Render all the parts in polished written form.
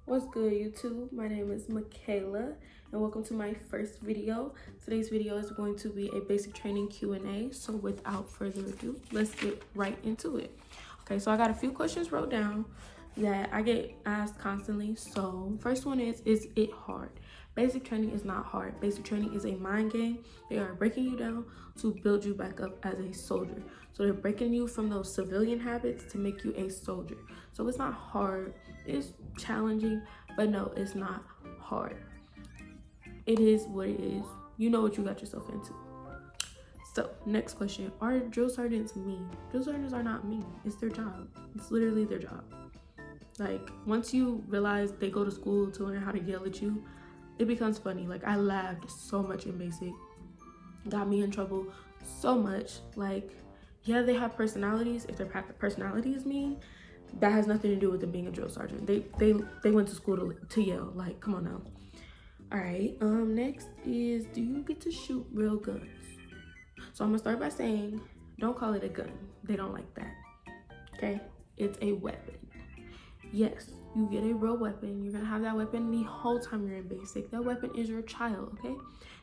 What's good, YouTube? My name is MyKhaila and welcome to my first video. Today's video is going to be a basic training Q&A. So without further ado, let's get right into it. Okay, so I got a few questions wrote down that I get asked constantly. So first one is it hard? Basic training is not hard. Basic training is a mind game. They are breaking you down to build you back up as a soldier. So they're breaking you from those civilian habits to make you a soldier. So it's not hard. It's challenging, but no, it's not hard. It is what it is. You know what you got yourself into. So next question, are drill sergeants mean? Drill sergeants are not mean. It's their job. It's literally their job. Like, once you realize they go to school to learn how to yell at you, it becomes funny. Like, I laughed so much in basic. Got me in trouble so much. Like, yeah, they have personalities. If their personality is mean, that has nothing to do with them being a drill sergeant. They went to school to yell. Like, come on now. All right. Next is, do you get to shoot real guns? So I'm gonna start by saying, don't call it a gun. They don't like that. Okay? It's a weapon. Yes, you get a real weapon. You're gonna have that weapon the whole time you're in basic. That weapon is your child. Okay?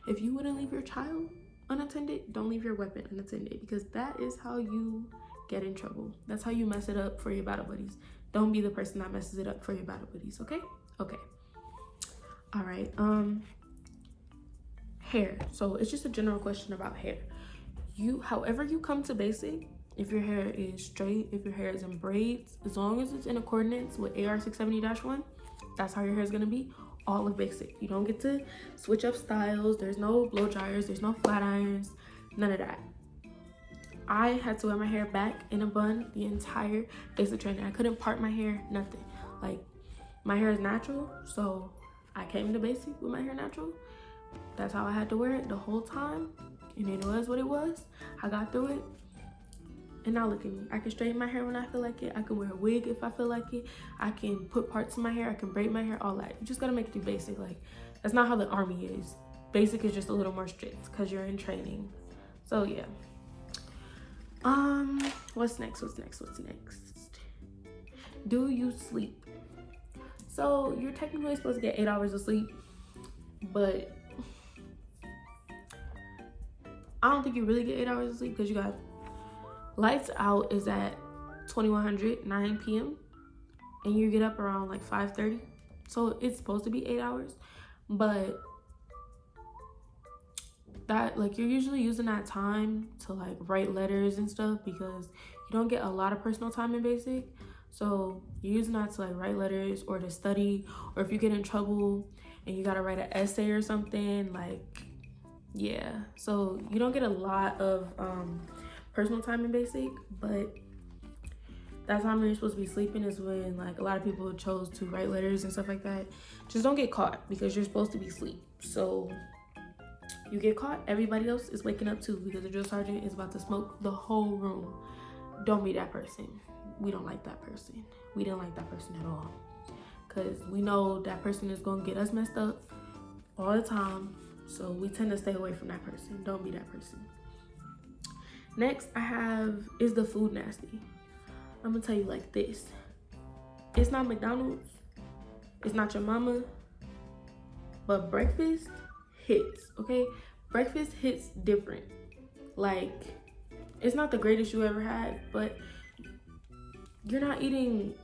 If you wouldn't leave your child unattended, don't leave your weapon unattended, because that is how you get in trouble. That's how you mess it up for your battle buddies. Don't be the person that messes it up for your battle buddies. Okay? Okay. All right. Hair. So it's just a general question about hair. However you come to basic, if your hair is straight, if your hair is in braids, as long as it's in accordance with AR 670-1, that's how your hair is gonna be all of basic. You don't get to switch up styles. There's no blow dryers, there's no flat irons, none of that. I had to wear my hair back in a bun the entire basic training. I couldn't part my hair, nothing. Like, my hair is natural, so I came to basic with my hair natural. That's how I had to wear it the whole time, and it was what it was. I got through it, and now look at me. I can straighten my hair when I feel like it. I can wear a wig if I feel like it. I can put parts in my hair. I can braid my hair, all that. You just gotta make it through basic. Like, that's not how the army is. Basic is just a little more strict because you're in training. So yeah. What's next? Do you sleep? So you're technically supposed to get 8 hours of sleep, but I don't think you really get 8 hours of sleep, because you got lights out is at 2100, 9 p.m. and you get up around like 5:30. So it's supposed to be 8 hours, but that, like, you're usually using that time to like write letters and stuff, because you don't get a lot of personal time in basic. So you're using that to like write letters or to study, or if you get in trouble and you gotta write an essay or something, like, yeah. So you don't get a lot of personal time in basic, but that time when you're supposed to be sleeping is when like a lot of people chose to write letters and stuff like that. Just don't get caught, because you're supposed to be asleep. So you get caught, everybody else is waking up too, because the drill sergeant is about to smoke the whole room. Don't be that person. We don't like that person. We didn't like that person at all, because we know that person is gonna get us messed up all the time. So we tend to stay away from that person. Don't be that person. Next I have, is the food nasty? I'm gonna tell you like this. It's not McDonald's, it's not your mama, but breakfast hits, okay? Breakfast hits different. Like, it's not the greatest you ever had, but you're not eating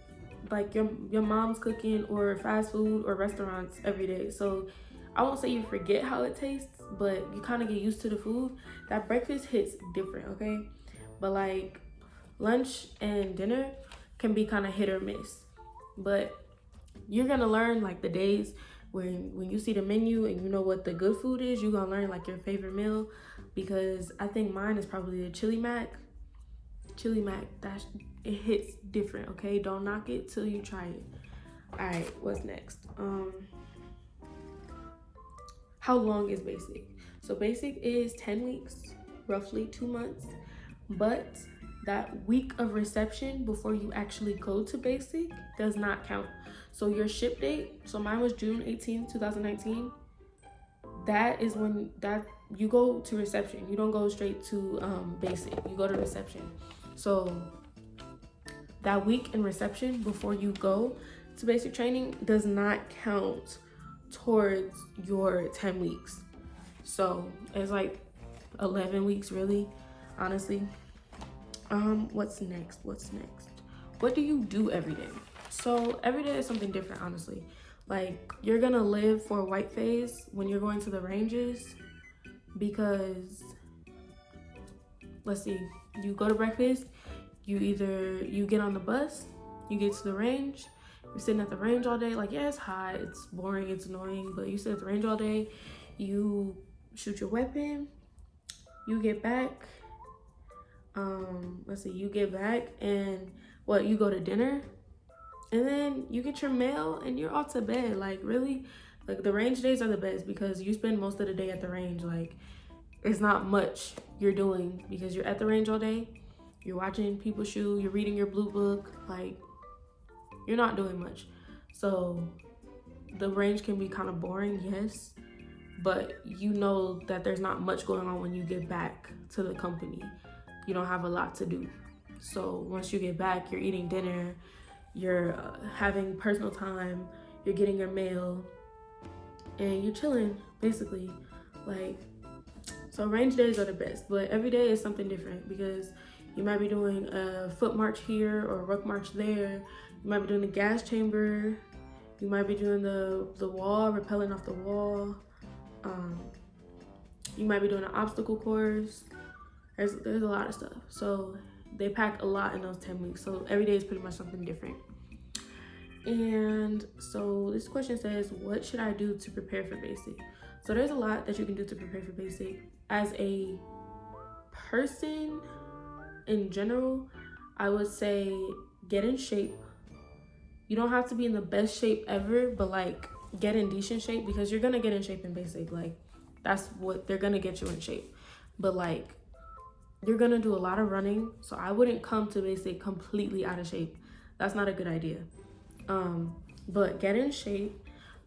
like your mom's cooking or fast food or restaurants every day. So I won't say you forget how it tastes, but you kind of get used to the food. That breakfast hits different, okay? But like, lunch and dinner can be kind of hit or miss. But you're gonna learn like the days when you see the menu and you know what the good food is. You're gonna learn like your favorite meal, because I think mine is probably the chili mac. It hits different, okay? Don't knock it till you try it. All right, what's next? How long is basic? So basic is 10 weeks, roughly 2 months, but that week of reception before you actually go to basic does not count. So your ship date, so mine was June 18th, 2019. That is when you go to reception. You don't go straight to basic. You go to reception. So that week in reception before you go to basic training does not count towards your 10 weeks. So it's like 11 weeks really, honestly. What's next? What do you do every day? So every day is something different, honestly. Like, you're gonna live for a white phase when you're going to the ranges, because let's see, you go to breakfast, you get on the bus, you get to the range, you're sitting at the range all day. Like, yeah, it's hot, it's boring, it's annoying, but you sit at the range all day, you shoot your weapon, you get back, you get back and you go to dinner, and then you get your mail and you're off to bed. Like, really, like, the range days are the best because you spend most of the day at the range. Like, it's not much you're doing because you're at the range all day, you're watching people shoot, you're reading your blue book, like, you're not doing much. So the range can be kind of boring, yes, but you know that there's not much going on when you get back to the company. You don't have a lot to do. So once you get back, you're eating dinner, you're having personal time, you're getting your mail, and you're chilling, basically. Like, so range days are the best, but every day is something different because you might be doing a foot march here or a ruck march there. You might be doing the gas chamber. You might be doing the wall, rappelling off the wall. You might be doing an obstacle course. There's a lot of stuff. So they pack a lot in those 10 weeks. So every day is pretty much something different. And so this question says, what should I do to prepare for basic? So there's a lot that you can do to prepare for basic. As a person in general, I would say get in shape. You don't have to be in the best shape ever, but like, get in decent shape, because you're gonna get in shape in basic. Like, that's what they're gonna get you in shape. But like, you're gonna do a lot of running, so I wouldn't come to basic completely out of shape. That's not a good idea. But get in shape,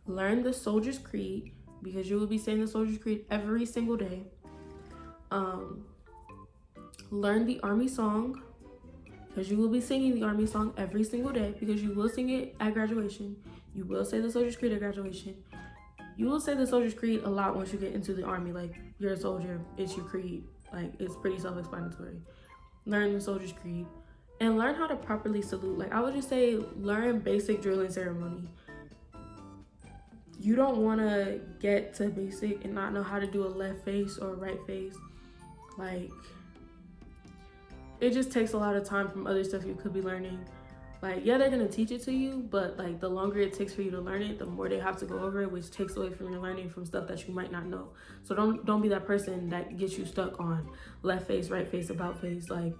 learn the Soldier's Creed, because you will be saying the Soldier's Creed every single day. Learn the Army song, because you will be singing the Army song every single day, because you will sing it at graduation. You will say the Soldier's Creed at graduation. You will say the Soldier's Creed a lot once you get into the Army. Like, you're a soldier, it's your creed. Like, it's pretty self-explanatory. Learn the Soldier's Creed and learn how to properly salute. Like, I would just say learn basic drill and ceremony. You don't want to get to basic and not know how to do a left face or a right face. Like, it just takes a lot of time from other stuff you could be learning. Like, yeah, they're gonna teach it to you, but like, the longer it takes for you to learn it, the more they have to go over it, which takes away from your learning from stuff that you might not know. So don't be that person that gets you stuck on left face, right face, about face. Like,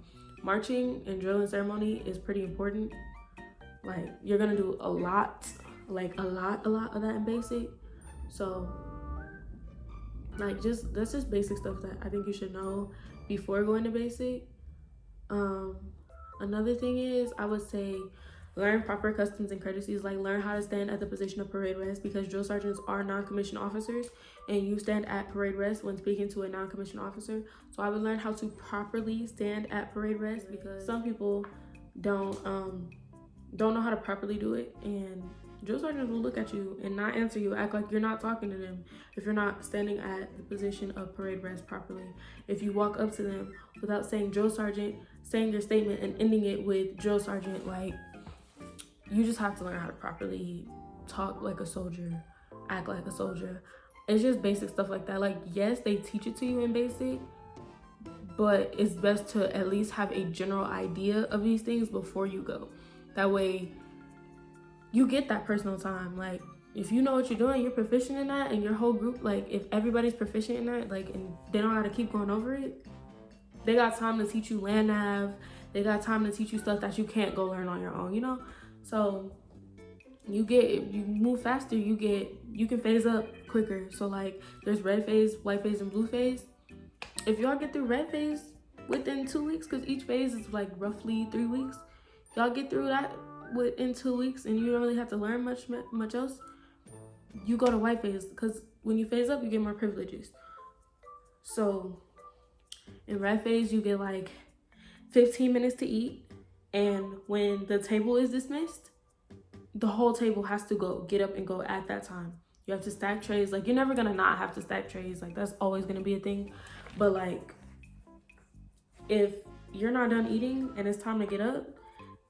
marching and drill and ceremony is pretty important. Like, you're gonna do a lot of that in basic. So like, that's just basic stuff that I think you should know before going to basic. Another thing is, I would say learn proper customs and courtesies. Like, learn how to stand at the position of parade rest, because drill sergeants are non-commissioned officers and you stand at parade rest when speaking to a non-commissioned officer. So I would learn how to properly stand at parade rest, because some people don't know how to properly do it, and drill sergeants will look at you and not answer you, act like you're not talking to them if you're not standing at the position of parade rest properly. If you walk up to them without saying drill sergeant, saying your statement and ending it with drill sergeant, like, you just have to learn how to properly talk like a soldier, act like a soldier. It's just basic stuff like that. Like, yes, they teach it to you in basic, but it's best to at least have a general idea of these things before you go. That way you get that personal time. Like, if you know what you're doing, you're proficient in that, and your whole group, like, if everybody's proficient in that, like, and they don't have to keep going over it, they got time to teach you land nav. They got time to teach you stuff that you can't go learn on your own, you know? So you move faster, you can phase up quicker. So like, there's red phase, white phase, and blue phase. If y'all get through red phase within 2 weeks, because each phase is like roughly 3 weeks, y'all get through that within 2 weeks and you don't really have to learn much else, you go to white phase, because when you phase up, you get more privileges. So in red phase, you get like 15 minutes to eat, and when the table is dismissed, the whole table has to get up and go at that time. You have to stack trays. Like, you're never gonna not have to stack trays. Like, that's always gonna be a thing. But like, if you're not done eating and it's time to get up,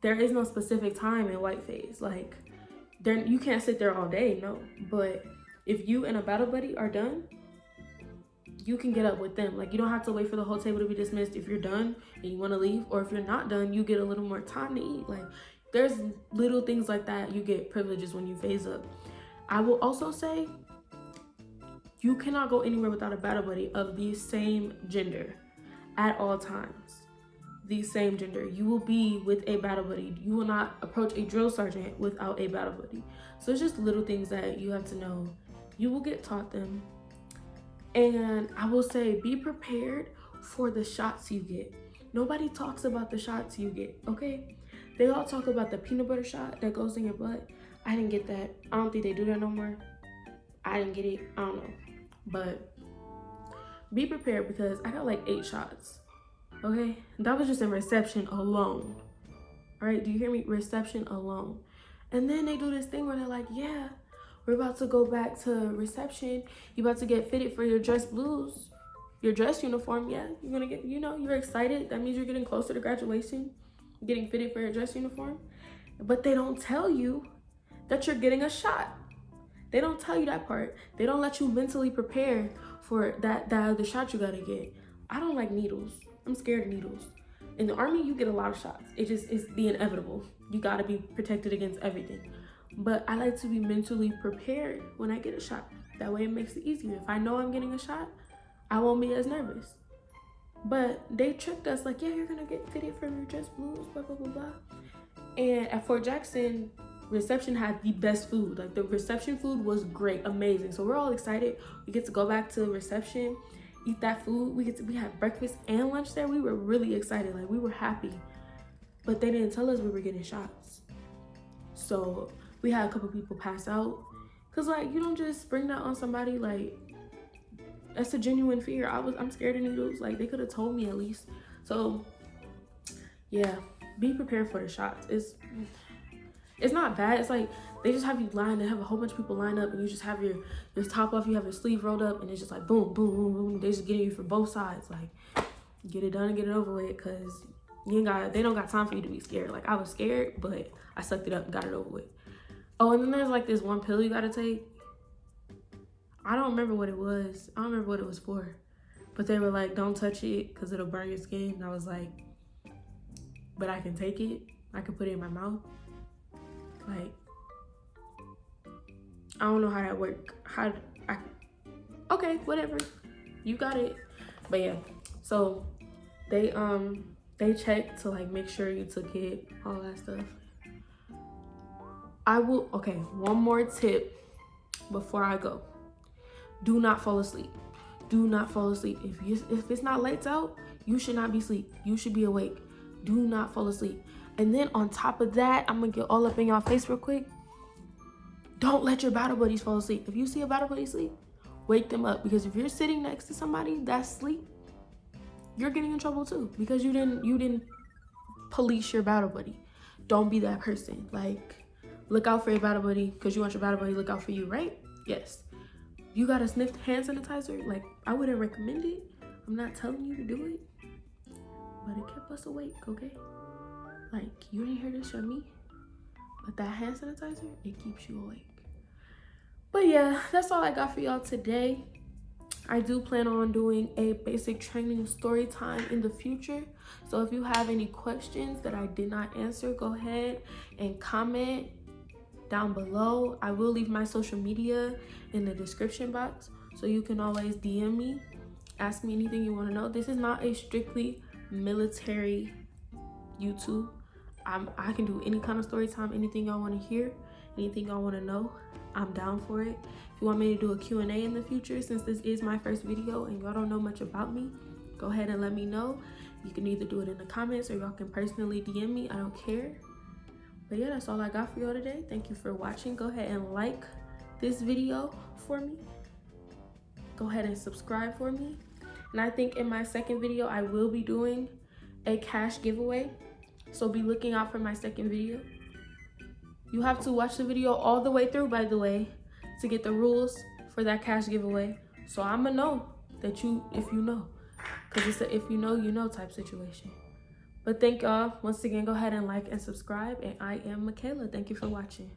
there is no specific time in white phase. Like, there, you can't sit there all day, no. But if you and a battle buddy are done, you can get up with them. Like, you don't have to wait for the whole table to be dismissed if you're done and you want to leave, or if you're not done, you get a little more time to eat. Like, there's little things like that. You get privileges when you phase up. I will also say, you cannot go anywhere without a battle buddy of the same gender at all times. The same gender. You will be with a battle buddy. You will not approach a drill sergeant without a battle buddy. So it's just little things that you have to know. You will get taught them. And I will say, be prepared for the shots you get. Nobody talks about the shots you get, okay? They all talk about the peanut butter shot that goes in your butt. I didn't get that. I don't think they do that no more. I didn't get it. I don't know. But be prepared, because I got like 8 shots, okay? That was just in reception alone. All right, do you hear me? Reception alone. And then they do this thing where they're like, yeah, we're about to go back to reception. You about to get fitted for your dress blues, your dress uniform. Yeah, you're gonna get, you know, you're excited. That means you're getting closer to graduation, getting fitted for your dress uniform. But they don't tell you that you're getting a shot. They don't tell you that part. They don't let you mentally prepare for that other shot you gotta get. I don't like needles. I'm scared of needles. In the Army, you get a lot of shots. It's the inevitable. You gotta be protected against everything. But I like to be mentally prepared when I get a shot. That way it makes it easier. If I know I'm getting a shot, I won't be as nervous. But they tricked us like, yeah, you're gonna get fitted for your dress blues, blah, blah, blah, blah. And at Fort Jackson, reception had the best food. Like, the reception food was great, amazing. So we're all excited. We get to go back to reception, eat that food. We had breakfast and lunch there. We were really excited. Like, we were happy. But they didn't tell us we were getting shots. So we had a couple people pass out. Cause like, you don't just spring that on somebody. Like, that's a genuine fear. I'm scared of needles. Like, they could have told me at least. So yeah, be prepared for the shots. It's not bad. It's like, they just have you lined. They have a whole bunch of people lined up, and you just have your top off. You have your sleeve rolled up, and it's just like boom, boom, boom, boom. They just getting you for both sides. Like, get it done and get it over with, cause they don't got time for you to be scared. Like, I was scared, but I sucked it up and got it over with. Oh, and then there's like this one pill you gotta take. I don't remember what it was. I don't remember what it was for, but they were like, don't touch it because it'll burn your skin. And I was like, but I can take it. I can put it in my mouth. Like, I don't know how that work. Okay, whatever. You got it. But yeah, so they checked to like make sure you took it, all that stuff. Okay, one more tip before I go. Do not fall asleep. Do not fall asleep. If it's not lights out, you should not be asleep. You should be awake. Do not fall asleep. And then on top of that, I'm gonna get all up in y'all face real quick. Don't let your battle buddies fall asleep. If you see a battle buddy sleep, wake them up. Because if you're sitting next to somebody that's asleep, you're getting in trouble too. Because you didn't police your battle buddy. Don't be that person. Like, look out for your battle buddy because you want your battle buddy to look out for you, right? Yes. You got to sniff hand sanitizer. Like, I wouldn't recommend it. I'm not telling you to do it. But it kept us awake, okay? Like, you didn't hear this from me. But that hand sanitizer, it keeps you awake. But yeah, that's all I got for y'all today. I do plan on doing a basic training story time in the future. So if you have any questions that I did not answer, go ahead and comment down below. I will leave my social media in the description box, so you can always DM me, ask me anything you want to know. This is not a strictly military YouTube. I can do any kind of story time, anything y'all want to hear, anything y'all want to know, I'm down for it. If you want me to do a Q&A in the future, since this is my first video and y'all don't know much about me, go ahead and let me know. You can either do it in the comments or y'all can personally DM me. I don't care. But yeah, that's all I got for y'all today. Thank you for watching. Go ahead and like this video for me. Go ahead and subscribe for me. And I think in my second video, I will be doing a cash giveaway. So be looking out for my second video. You have to watch the video all the way through, by the way, to get the rules for that cash giveaway. So I'ma know that if you know, because it's a if you know type situation. But thank y'all once again. Go ahead and like and subscribe, and I am MyKhaila. Thank you for watching.